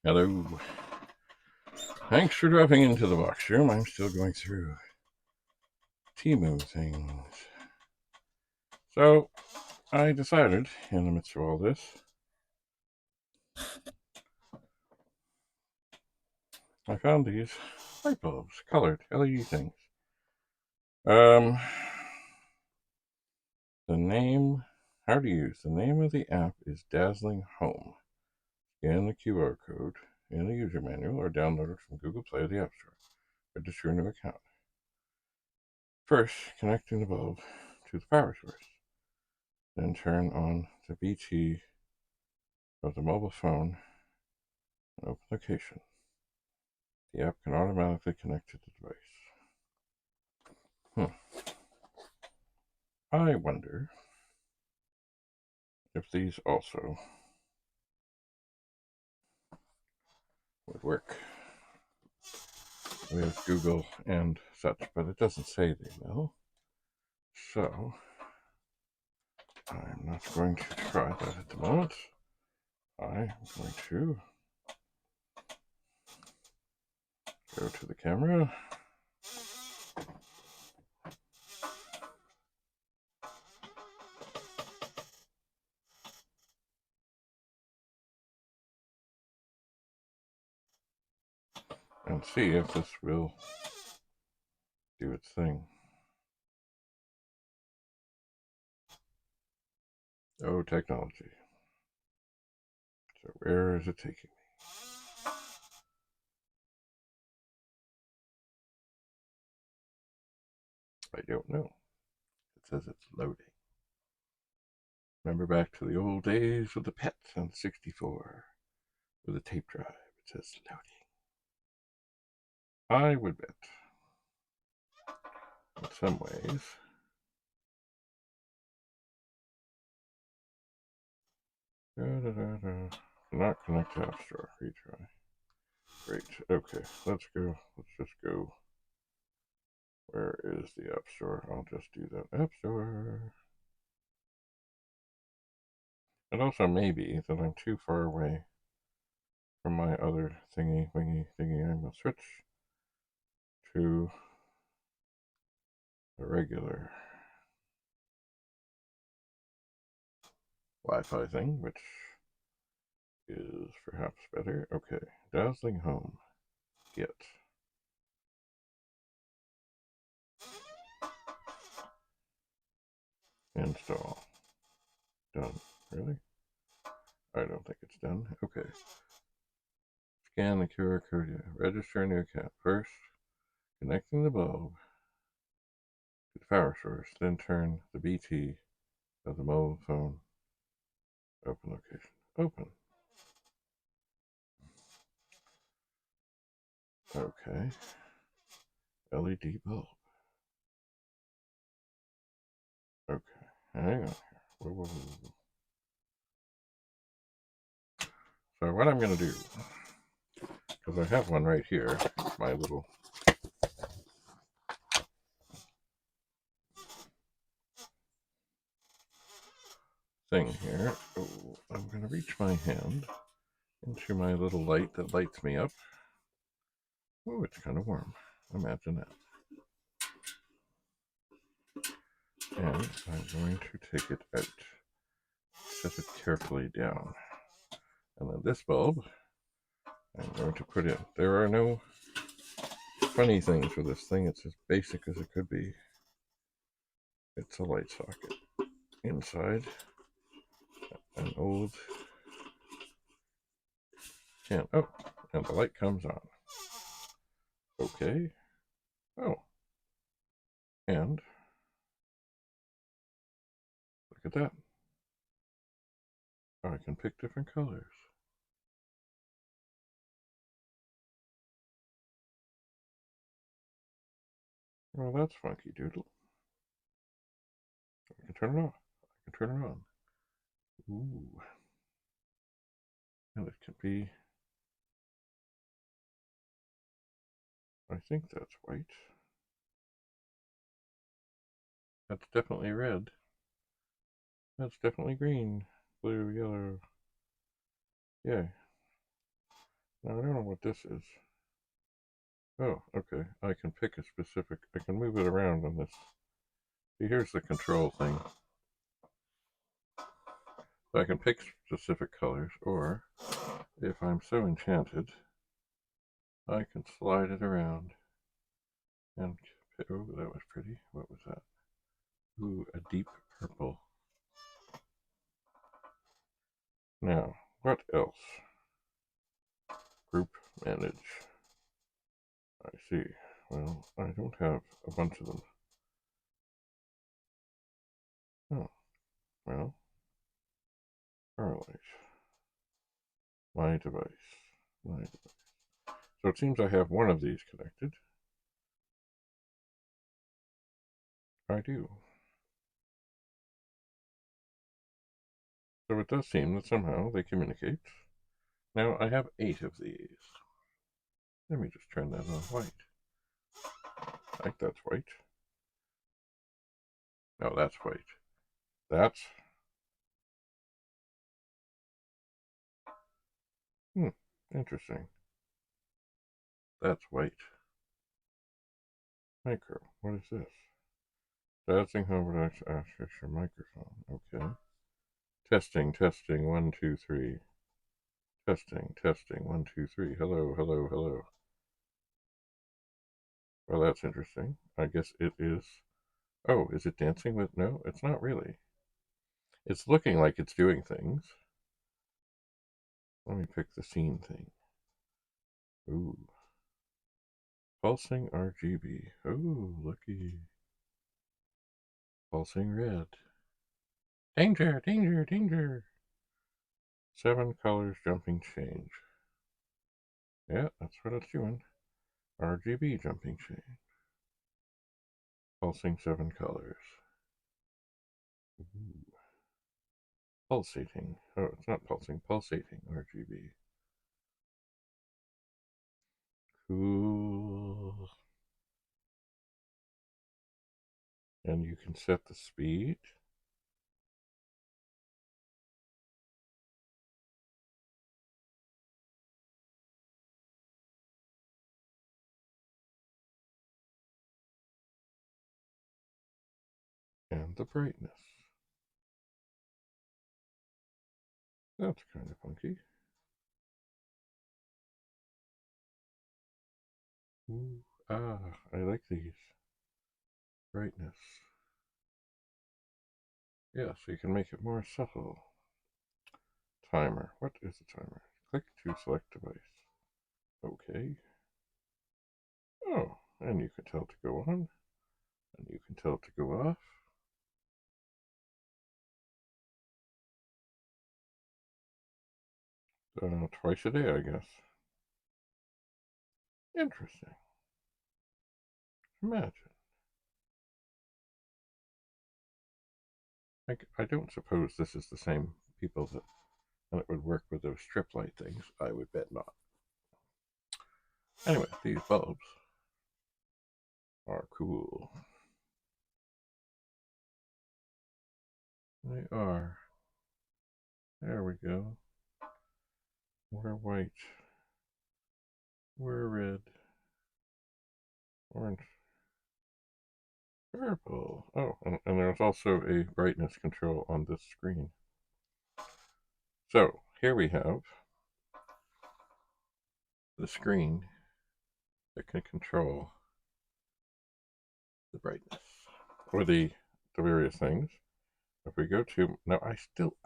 Hello. Thanks for dropping into the box room. I'm still going through TEMU things. So, I decided, in the midst of all this, I found these light bulbs, colored LED things. The name, how to use, the name of the app is Dazzling Home. Scan the QR code in the user manual or download it from Google Play or the App Store. Register a new account. First, connecting the bulb to the power source. Then turn on the BT of the mobile phone and open location. The app can automatically connect to the device. I wonder if these also would work with Google and such, but it doesn't say they will. So I'm not going to try that at the moment. I'm going to go to the camera. And see if this will do its thing. Oh, technology. So where is it taking me? I don't know. It says it's loading. Remember back to the old days with the PET and 64 with a tape drive. It says loading. I would bet, in some ways, not connect to App Store. Retry. Great. Okay, let's go. Let's just go. Where is the App Store? I'll just do that. App Store. It also may be that I'm too far away from my other thingy. I'm going to switch to the regular Wi-Fi thing, which is perhaps better. Okay, Dazzling Home. Get. Install. Done. Really? I don't think it's done. Okay. Scan the QR code. Yeah. Register a new account. First, connecting the bulb to the power source. Then turn the BT of the mobile phone. Open location. Open. Okay. LED bulb. Okay. Hang on here. Whoa. So what I'm going to do, because I have one right here, my little thing here. Oh, I'm going to reach my hand into my little light that lights me up. Oh, it's kind of warm. Imagine that. And I'm going to take it out. Set it carefully down. And then this bulb, I'm going to put in. There are no funny things with this thing. It's as basic as it could be. It's a light socket. Inside, an old can. Oh, and the light comes on. Okay. Oh. And look at that. Oh, I can pick different colors. Well, that's funky doodle. I can turn it off. I can turn it on. Ooh. And it can be, I think that's white. That's definitely red. That's definitely green, blue, yellow. Yeah. Now, I don't know what this is. Oh, okay. I can pick a specific, I can move it around on this. See, here's the control thing. So I can pick specific colors, or if I'm so enchanted, I can slide it around and, oh, that was pretty. What was that? Ooh, a deep purple. Now, what else? Group manage. I see. Well, I don't have a bunch of them. Oh, well, correlate. My device. My device. So it seems I have one of these connected. I do. So it does seem that somehow they communicate. Now I have 8 of these. Let me just turn that on white. I think that's white. No, that's white. That's... interesting. That's white. Micro. What is this? Dazzling home access your microphone. Okay. Testing, testing, 1, 2, 3. Testing, testing, 1, 2, 3. Hello, hello, hello. Well, that's interesting. I guess it is. Oh, is it dancing with... No, it's not really. It's looking like it's doing things. Let me pick the scene thing. Ooh. Pulsing RGB. Ooh, looky. Pulsing red. Danger, danger, danger. 7 colors jumping change. Yeah, that's what it's doing. RGB jumping change. Pulsing 7 colors. Ooh. Pulsating. Oh, it's not pulsing, pulsating RGB. Cool. And you can set the speed. And the brightness. That's kind of funky. Ooh, I like these. Brightness. Yeah, so you can make it more subtle. Timer. What is a timer? Click to select device. Okay. Oh, and you can tell it to go on, and you can tell it to go off. Twice a day, I guess. Interesting. Imagine. I don't suppose this is the same people that it would work with those strip light things. I would bet not. Anyway, these bulbs are cool. They are. There we go. We're white. We're red. Orange. Purple. Oh, and there's also a brightness control on this screen. So, here we have the screen that can control the brightness, or the various things. If we go to, now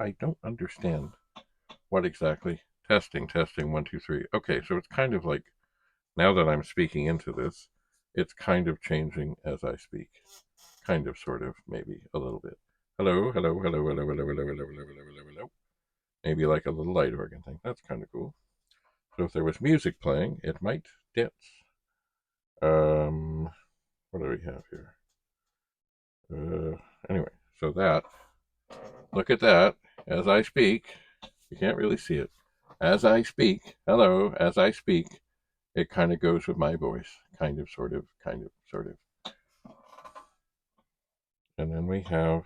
I don't understand what exactly, testing, 1, 2, 3. Okay, so it's kind of like, now that I'm speaking into this, it's kind of changing as I speak. Kind of, sort of, maybe, a little bit. Hello, hello, hello, hello, hello, hello, hello, hello, hello, hello. Maybe like a little light organ thing. That's kind of cool. So if there was music playing, it might dance. What do we have here? Anyway, so that, look at that, as I speak, you can't really see it. As I speak, hello, as I speak, it kind of goes with my voice. Kind of, sort of, kind of, sort of. And then we have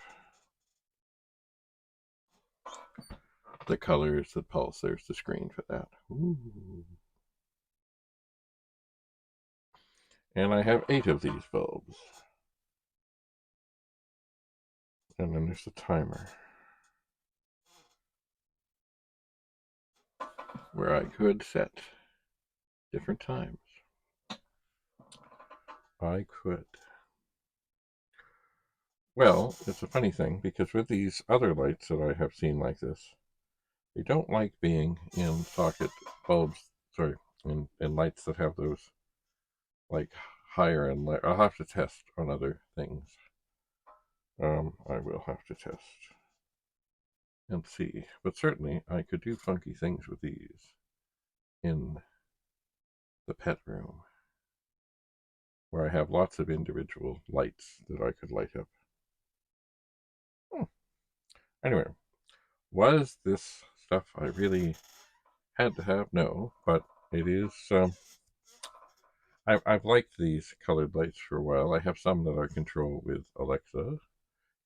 the colors that pulse. There's the screen for that. Ooh. And I have 8 of these bulbs. And then there's the timer, where I could set different times. I could. Well, it's a funny thing, because with these other lights that I have seen like this, they don't like being in socket bulbs, sorry, in lights that have those, like, higher end light. I'll have to test on other things. I will have to test and see. But certainly, I could do funky things with these in the pet room, where I have lots of individual lights that I could light up. Anyway, was this stuff I really had to have? No, but it is. I've liked these colored lights for a while. I have some that I control with Alexa.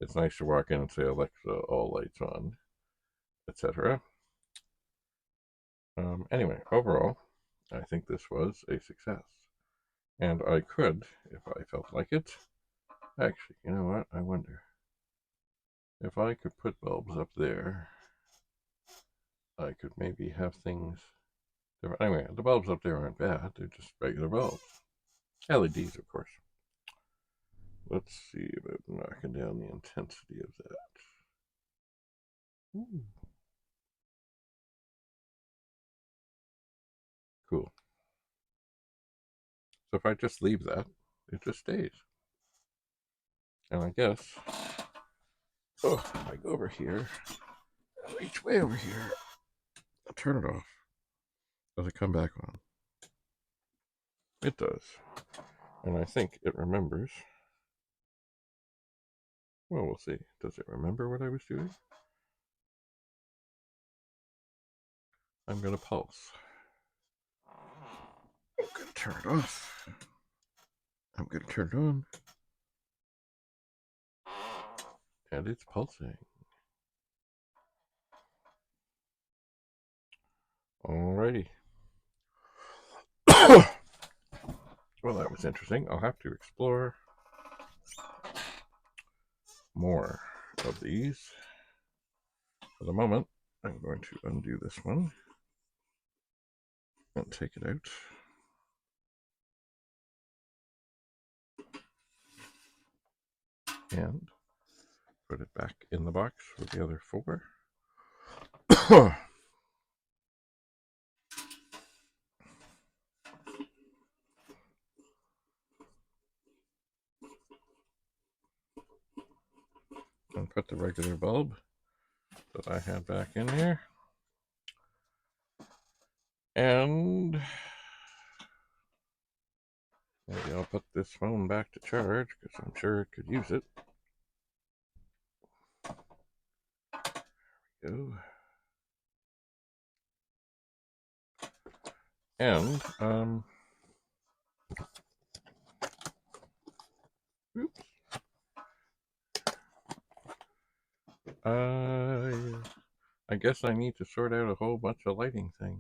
It's nice to walk in and say, Alexa, all lights on, etc. Anyway, overall, I think this was a success. And I could, if I felt like it, actually, you know what? I wonder if I could put bulbs up there, I could maybe have things different. Anyway, the bulbs up there aren't bad. They're just regular bulbs. LEDs, of course. Let's see about knocking down the intensity of that. Ooh. Cool. So if I just leave that, it just stays. And I guess, if I go over here, reach way over here, I'll turn it off. Does it come back on? It does. And I think it remembers. Well, we'll see. Does it remember what I was doing? I'm going to pulse. I'm going to turn it off. I'm going to turn it on. And it's pulsing. Alrighty. Well, that was interesting. I'll have to explore more of these. For the moment, I'm going to undo this one and take it out. And put it back in the box with the other 4. And put the regular bulb that I had back in here. And maybe I'll put this phone back to charge, because I'm sure it could use it. There we go. And, oops. I guess I need to sort out a whole bunch of lighting things.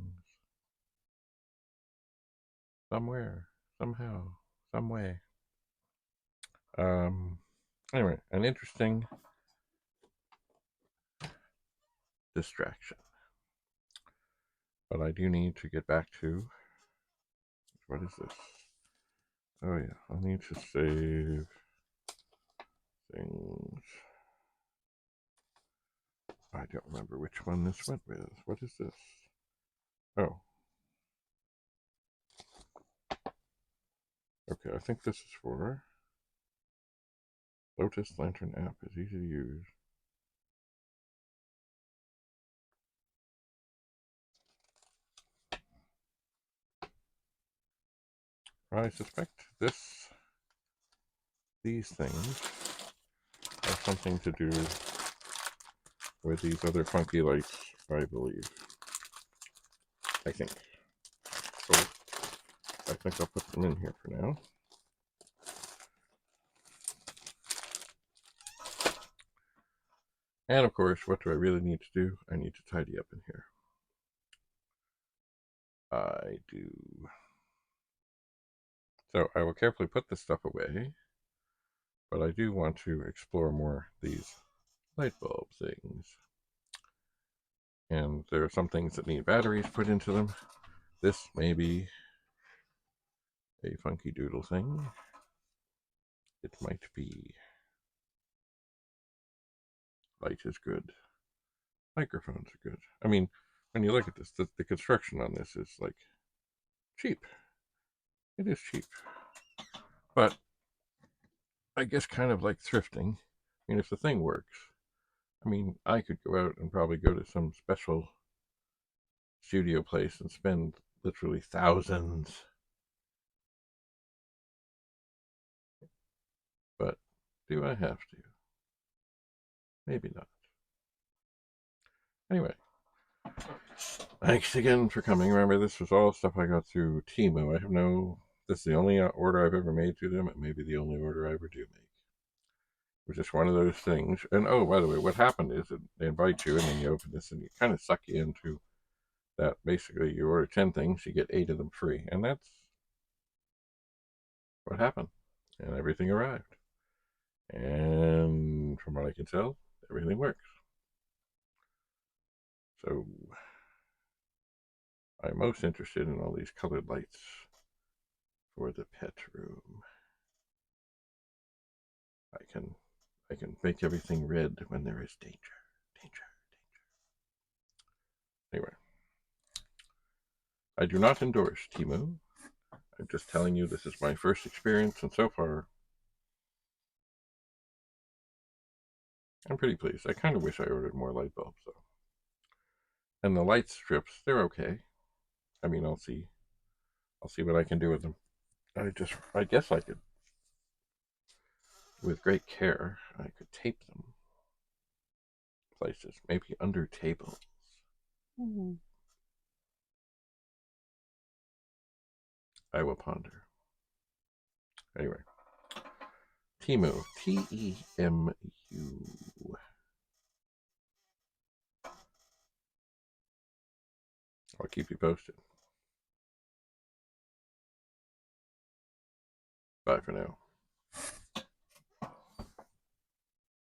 Somewhere, somehow, some way. Anyway, an interesting distraction. But I do need to get back to, what is this? Oh yeah, I need to save things. I don't remember which one this went with. What is this? Oh. Okay, I think this is for Lotus Lantern app is easy to use. I suspect these things have something to do with these other funky lights, I believe. I think. So I think I'll put them in here for now. And of course, what do I really need to do? I need to tidy up in here. I do. So I will carefully put this stuff away, but I do want to explore more these light bulb things. And there are some things that need batteries put into them. This may be a funky doodle thing. It might be. Light is good. Microphones are good. I mean, when you look at this, the construction on this is like cheap. It is cheap. But I guess kind of like thrifting. I mean, if the thing works, I mean, I could go out and probably go to some special studio place and spend literally thousands. But do I have to? Maybe not. Anyway, thanks again for coming. Remember, this was all stuff I got through TEMU. I have no. This is the only order I've ever made through them. It may be the only order I ever do make. It was just one of those things. And oh, by the way, what happened is that they invite you, and then you open this, and you kind of suck you into that. Basically, you order 10 things, you get 8 of them free, and that's what happened. And everything arrived. And from what I can tell, everything works. So I'm most interested in all these colored lights for the pet room. I can make everything red when there is danger. Danger. Anyway, I do not endorse TEMU. I'm just telling you this is my first experience, and so far I'm pretty pleased. I kind of wish I ordered more light bulbs though. And the light strips, they're okay. I mean, I'll see what I can do with them. I guess I could, with great care, I could tape them places, maybe under tables. Mm-hmm. I will ponder. Anyway, TEMU, TEMU. I'll keep you posted. Bye for now.